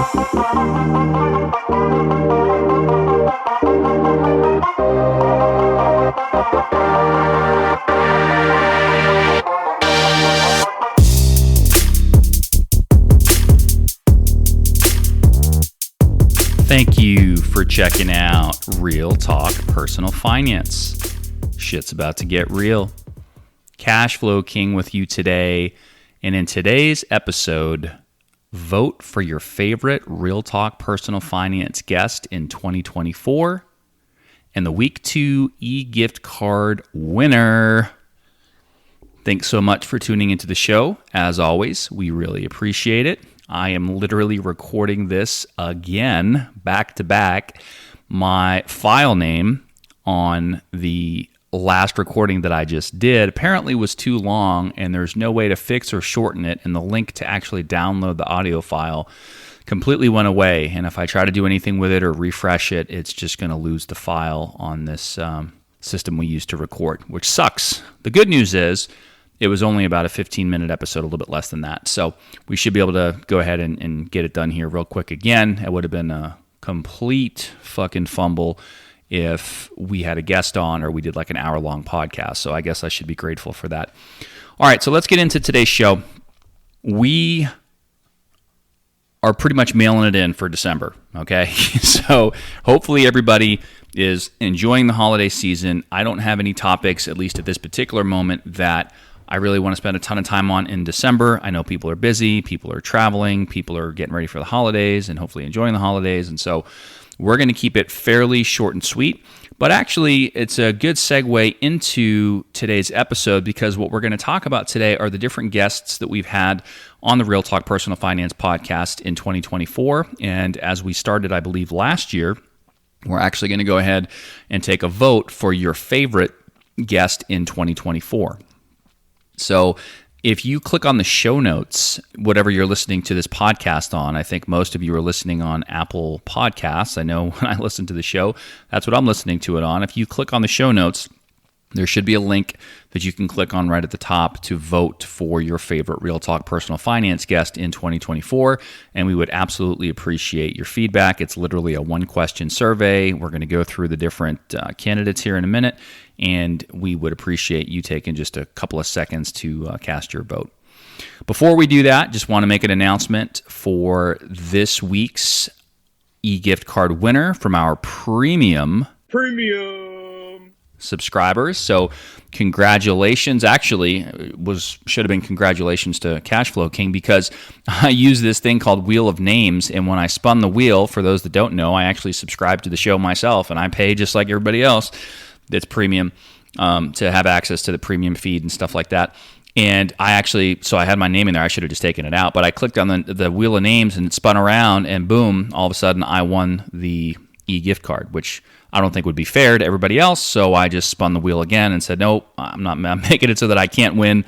Thank you for checking out Real Talk Personal Finance. Shit's about to get real. Cash Flow King with you today. And in today's episode, vote for your favorite Real Talk Personal Finance guest in 2024 and the Week 2 e-Giftcard winner. Thanks so much for tuning into the show. As always, we really appreciate it. I am literally recording this again, back to back. My file name on the last recording that I just did apparently was too long, and there's no way to fix or shorten it, and the link to actually download the audio file completely went away. And if I try to do anything with it or refresh it, it's just going to lose the file on this system we use to record, which sucks. The good news is it was only about a 15-minute episode, a little bit less than that. So we should be able to go ahead and get it done here real quick again. It would have been a complete fucking fumble if we had a guest on or we did like an hour-long podcast. So I guess I should be grateful for that. All right, so let's get into today's show. We are pretty much mailing it in for December, okay? So hopefully everybody is enjoying the holiday season. I don't have any topics, at least at this particular moment, that I really want to spend a ton of time on in December. I know people are busy, people are traveling, people are getting ready for the holidays and hopefully enjoying the holidays. And so we're going to keep it fairly short and sweet. But actually, it's a good segue into today's episode because what we're going to talk about today are the different guests that we've had on the Real Talk Personal Finance podcast in 2024. And as we started, I believe, last year, we're actually going to go ahead and take a vote for your favorite guest in 2024. So if you click on the show notes, whatever you're listening to this podcast on, I think most of you are listening on Apple Podcasts. I know when I listen to the show, that's what I'm listening to it on. If you click on the show notes, there should be a link that you can click on right at the top to vote for your favorite Real Talk Personal Finance guest in 2024, and we would absolutely appreciate your feedback. It's literally a one-question survey. We're going to go through the different candidates here in a minute, and we would appreciate you taking just a couple of seconds to cast your vote. Before we do that, just want to make an announcement for this week's e-Giftcard winner from our premium subscribers. So congratulations. Actually, should have been congratulations to Cashflow King because I use this thing called Wheel of Names, and when I spun the wheel, for those that don't know, I actually subscribe to the show myself, and I pay just like everybody else that's premium to have access to the premium feed and stuff like that. And I had my name in there. I should have just taken it out, but I clicked on the Wheel of Names and it spun around, and boom, all of a sudden I won the e-Giftcard, which I don't think would be fair to everybody else, so I just spun the wheel again and said, nope, I'm making it so that I can't win.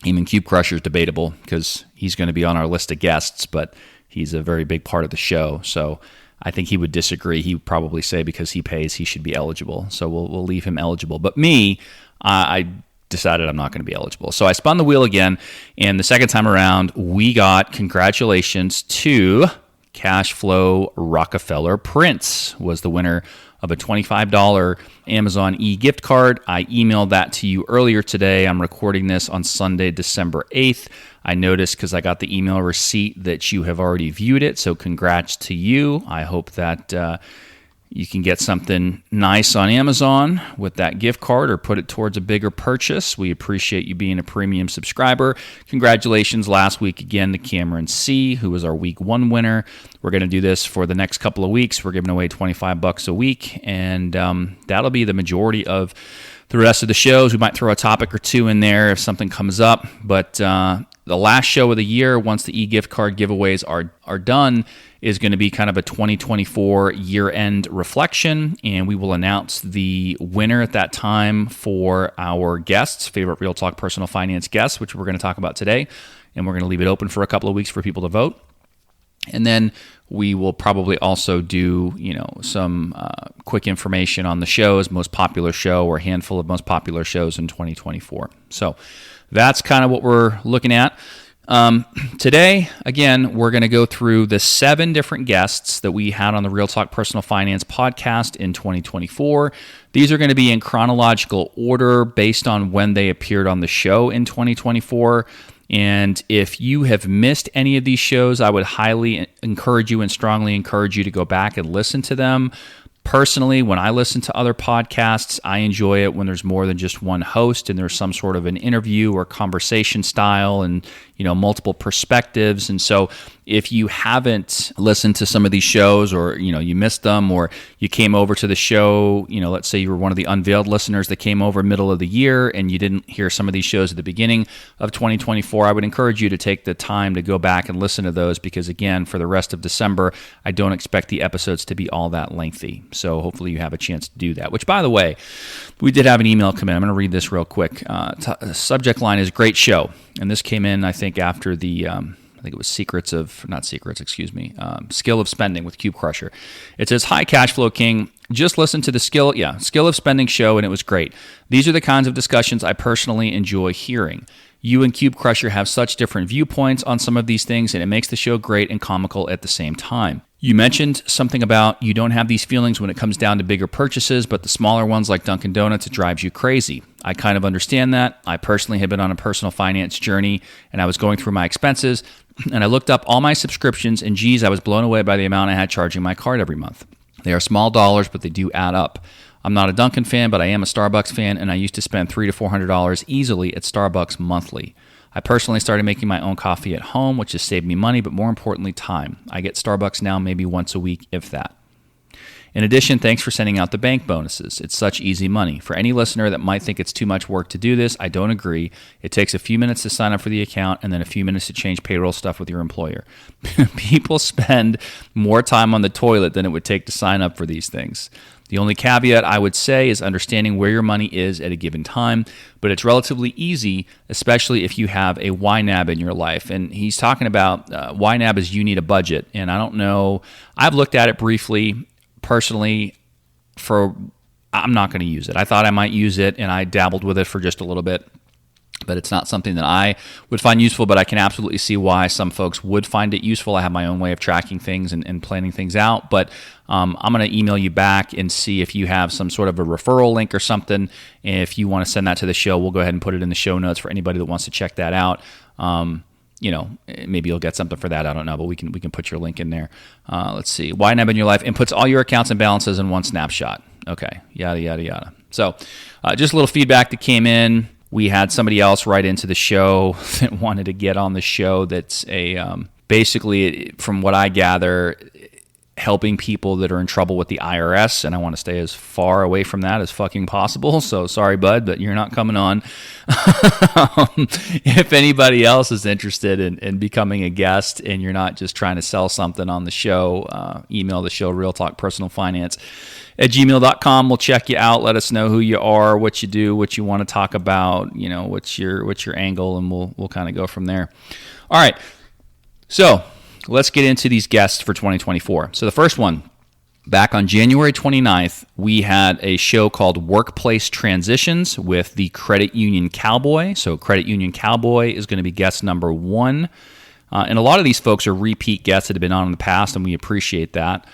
Even Cube Crusher is debatable because he's going to be on our list of guests, but he's a very big part of the show, so I think he would disagree. He would probably say because he pays, he should be eligible, so we'll leave him eligible. But me, I decided I'm not going to be eligible. So I spun the wheel again, and the second time around, we got congratulations to Cashflow Rockefeller Prince was the winner of a $25 Amazon e-gift card. I emailed that to you earlier today. I'm recording this on Sunday, December 8th. I noticed because I got the email receipt that you have already viewed it, so congrats to you. I hope that you can get something nice on Amazon with that gift card or put it towards a bigger purchase. We appreciate you being a premium subscriber. Congratulations last week again to Cameron C., who was our week 1 winner. We're going to do this for the next couple of weeks. We're giving away $25 a week, and that'll be the majority of the rest of the shows. We might throw a topic or two in there if something comes up, but the last show of the year, once the e-gift card giveaways are done, is going to be kind of a 2024 year-end reflection, and we will announce the winner at that time for our guests, favorite Real Talk Personal Finance guests, which we're going to talk about today, and we're going to leave it open for a couple of weeks for people to vote. And then we will probably also do, some quick information on the show's most popular show or a handful of most popular shows in 2024. So that's kind of what we're looking at. Today, again, we're going to go through the 7 different guests that we had on the Real Talk Personal Finance podcast in 2024. These are going to be in chronological order based on when they appeared on the show in 2024. And if you have missed any of these shows, I would highly encourage you and strongly encourage you to go back and listen to them. Personally, when I listen to other podcasts, I enjoy it when there's more than just one host and there's some sort of an interview or conversation style and, multiple perspectives. And so if you haven't listened to some of these shows or, you missed them or you came over to the show, let's say you were one of the unveiled listeners that came over middle of the year and you didn't hear some of these shows at the beginning of 2024, I would encourage you to take the time to go back and listen to those because, again, for the rest of December, I don't expect the episodes to be all that lengthy. So hopefully you have a chance to do that, which, by the way, we did have an email come in. I'm going to read this real quick. Subject line is great show. And this came in, I think, after the, I think it was Skill of Spending with Cube Crusher. It says, hi, Cashflow King. Just listened to the Skill of Spending show, and it was great. These are the kinds of discussions I personally enjoy hearing. You and Cube Crusher have such different viewpoints on some of these things, and it makes the show great and comical at the same time. You mentioned something about you don't have these feelings when it comes down to bigger purchases, but the smaller ones like Dunkin' Donuts, it drives you crazy. I kind of understand that. I personally have been on a personal finance journey, and I was going through my expenses, and I looked up all my subscriptions, and geez, I was blown away by the amount I had charging my card every month. They are small dollars, but they do add up. I'm not a Dunkin' fan, but I am a Starbucks fan, and I used to spend $300 to $400 easily at Starbucks monthly. I personally started making my own coffee at home, which has saved me money, but more importantly, time. I get Starbucks now maybe once a week, if that. In addition, thanks for sending out the bank bonuses. It's such easy money. For any listener that might think it's too much work to do this, I don't agree. It takes a few minutes to sign up for the account and then a few minutes to change payroll stuff with your employer. People spend more time on the toilet than it would take to sign up for these things. The only caveat I would say is understanding where your money is at a given time, but it's relatively easy, especially if you have a YNAB in your life. And he's talking about YNAB is you need a budget. And I don't know, I've looked at it briefly. Personally, I'm not going to use it. I thought I might use it, and I dabbled with it for just a little bit, but it's not something that I would find useful, but I can absolutely see why some folks would find it useful. I have my own way of tracking things and planning things out, but I'm going to email you back and see if you have some sort of a referral link or something. If you want to send that to the show, we'll go ahead and put it in the show notes for anybody that wants to check that out. Maybe you'll get something for that. I don't know, but we can put your link in there. Let's see. YNAB in your life inputs all your accounts and balances in one snapshot. Okay, yada, yada, yada. So just a little feedback that came in. We had somebody else write into the show that wanted to get on the show that's basically, from what I gather, helping people that are in trouble with the IRS, and I want to stay as far away from that as fucking possible. So sorry, bud, but you're not coming on. If anybody else is interested in becoming a guest and you're not just trying to sell something on the show, email the show, realtalkpersonalfinance@gmail.com. We'll check you out. Let us know who you are, what you do, what you want to talk about, what's your angle, and we'll kind of go from there. All right. So let's get into these guests for 2024. So the first one, back on January 29th, we had a show called Workplace Transitions with the Credit Union Cowboy. So Credit Union Cowboy is going to be guest number 1. And a lot of these folks are repeat guests that have been on in the past, and we appreciate that.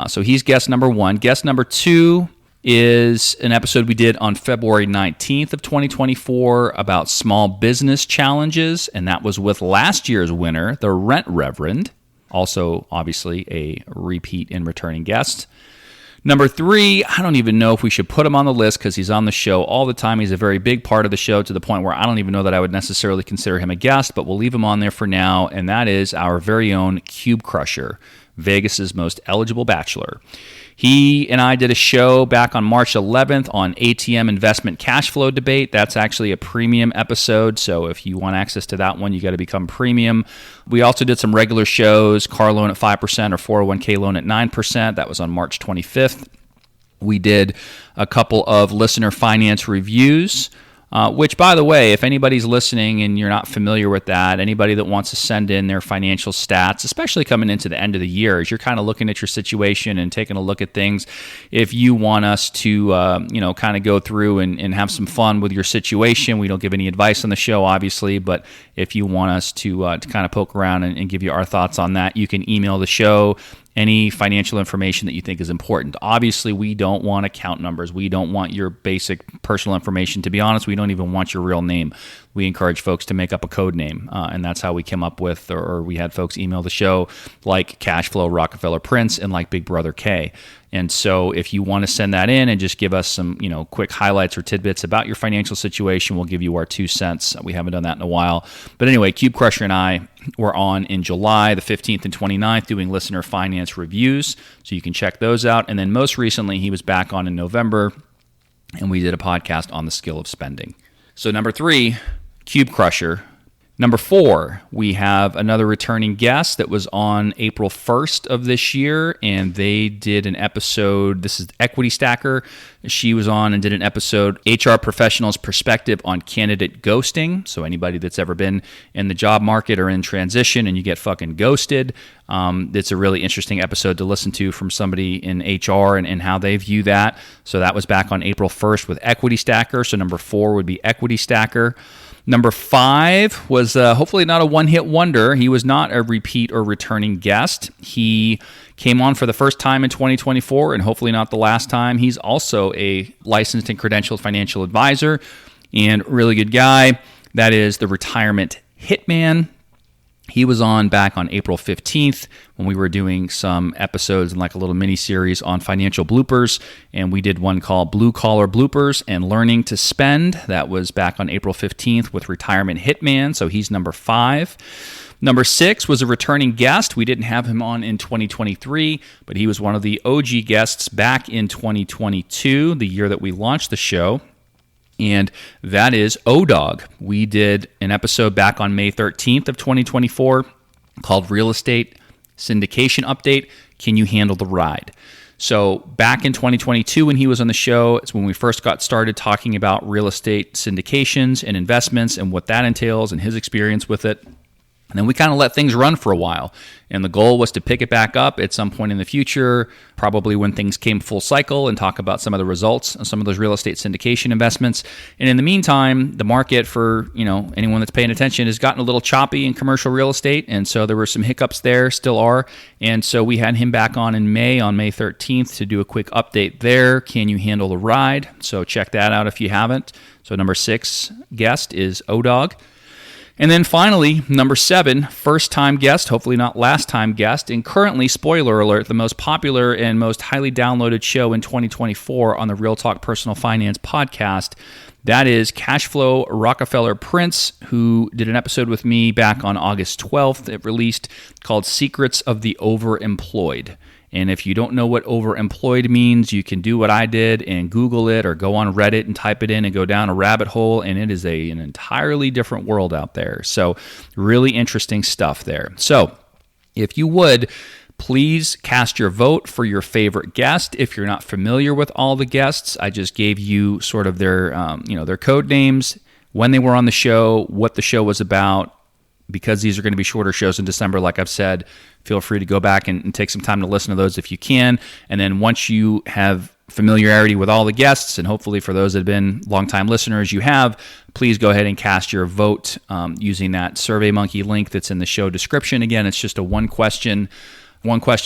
So he's guest number 1. Guest number 2 is an episode we did on February 19th of 2024 about small business challenges, and that was with last year's winner, the Rent Reverend, also obviously a repeat and returning guest. Number 3, I don't even know if we should put him on the list because he's on the show all the time. He's a very big part of the show to the point where I don't even know that I would necessarily consider him a guest, but we'll leave him on there for now, and that is our very own Cube Crusher, Vegas's most eligible bachelor. He and I did a show back on March 11th on ATM investment cash flow debate. That's actually a premium episode, so if you want access to that one, you got to become premium. We also did some regular shows, car loan at 5% or 401k loan at 9%. That was on March 25th. We did a couple of listener finance reviews. which, by the way, if anybody's listening and you're not familiar with that, anybody that wants to send in their financial stats, especially coming into the end of the year, as you're kind of looking at your situation and taking a look at things, if you want us to, kind of go through and have some fun with your situation, we don't give any advice on the show, obviously, but if you want us to kind of poke around and give you our thoughts on that, you can email the show any financial information that you think is important. Obviously, we don't want account numbers. We don't want your basic personal information. To be honest, we don't even want your real name. We encourage folks to make up a code name, and that's how we came up with, or we had folks email the show like Cashflow Rockefeller Prince and like Big Brother K. And so if you want to send that in and just give us some, quick highlights or tidbits about your financial situation, we'll give you our 2 cents. We haven't done that in a while. But anyway, Cube Crusher and I were on in July the 15th and 29th doing listener finance reviews. So you can check those out. And then most recently, he was back on in November, and we did a podcast on the skill of spending. So number 3, Cube Crusher. Number 4, we have another returning guest that was on April 1st of this year, and they did an episode. This is Equity Stacker. She was on and did an episode, HR Professionals' Perspective on Candidate Ghosting. So anybody that's ever been in the job market or in transition and you get fucking ghosted, it's a really interesting episode to listen to from somebody in HR and how they view that. So that was back on April 1st with Equity Stacker. So number 4 would be Equity Stacker. Number 5 was hopefully not a one-hit wonder. He was not a repeat or returning guest. He came on for the first time in 2024 and hopefully not the last time. He's also a licensed and credentialed financial advisor and really good guy. That is the Retirement Hitman. He was on back on April 15th when we were doing some episodes and like a little mini series on financial bloopers. And we did one called Blue Collar Bloopers and Learning to Spend. That was back on April 15th with Retirement Hitman. So he's number 5. Number 6 was a returning guest. We didn't have him on in 2023, but he was one of the OG guests back in 2022, the year that we launched the show. And that is O-Dog. We did an episode back on May 13th of 2024 called Real Estate Syndication Update. Can you handle the ride? So back in 2022 when he was on the show, it's when we first got started talking about real estate syndications and investments and what that entails and his experience with it. And then we kind of let things run for a while. And the goal was to pick it back up at some point in the future, probably when things came full cycle, and talk about some of the results of some of those real estate syndication investments. And in the meantime, the market for, anyone that's paying attention has gotten a little choppy in commercial real estate. And so there were some hiccups there, still are. And so we had him back on May 13th to do a quick update there. Can you handle the ride? So check that out if you haven't. So number 6 guest is O-Dog. And then finally, number 7, first-time guest, hopefully not last-time guest, and currently, spoiler alert, the most popular and most highly downloaded show in 2024 on the Real Talk Personal Finance podcast. That is Cashflow Rockefeller Prince, who did an episode with me back on August 12th. It released called Secrets of the Overemployed. And if you don't know what overemployed means, you can do what I did and Google it or go on Reddit and type it in and go down a rabbit hole, and it is an entirely different world out there. So really interesting stuff there. So if you would, please cast your vote for your favorite guest. If you're not familiar with all the guests, I just gave you sort of their code names, when they were on the show, what the show was about. Because these are going to be shorter shows in December, like I've said, feel free to go back and take some time to listen to those if you can. And then once you have familiarity with all the guests, and hopefully for those that have been longtime listeners, you have, please go ahead and cast your vote using that SurveyMonkey link that's in the show description. Again, it's just a one question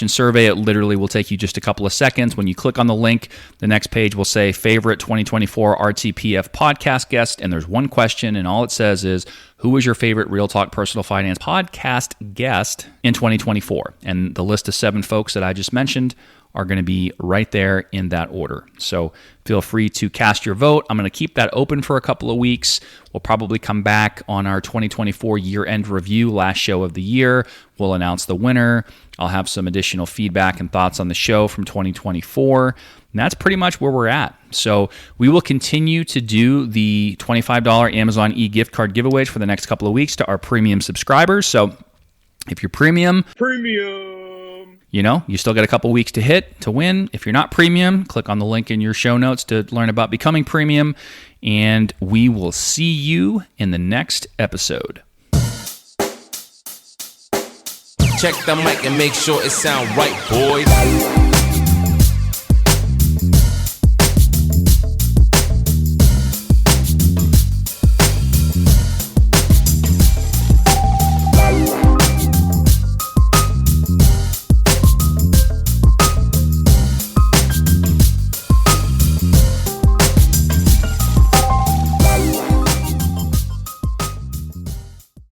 survey. It literally will take you just a couple of seconds. When you click on the link, the next page will say favorite 2024 RTPF podcast guest, and there's one question, and all it says is, who was your favorite Real Talk Personal Finance podcast guest in 2024? And the list of 7 folks that I just mentioned are going to be right there in that order. So feel free to cast your vote. I'm going to keep that open for a couple of weeks. We'll probably come back on our 2024 year-end review, last show of the year. We'll announce the winner. I'll have some additional feedback and thoughts on the show from 2024. And that's pretty much where we're at. So we will continue to do the $25 Amazon e-Giftcard giveaways for the next couple of weeks to our premium subscribers. So if you're premium, You know, you still got a couple weeks to win. If you're not premium, click on the link in your show notes to learn about becoming premium. And we will see you in the next episode. Check the mic and make sure it sound right, boys.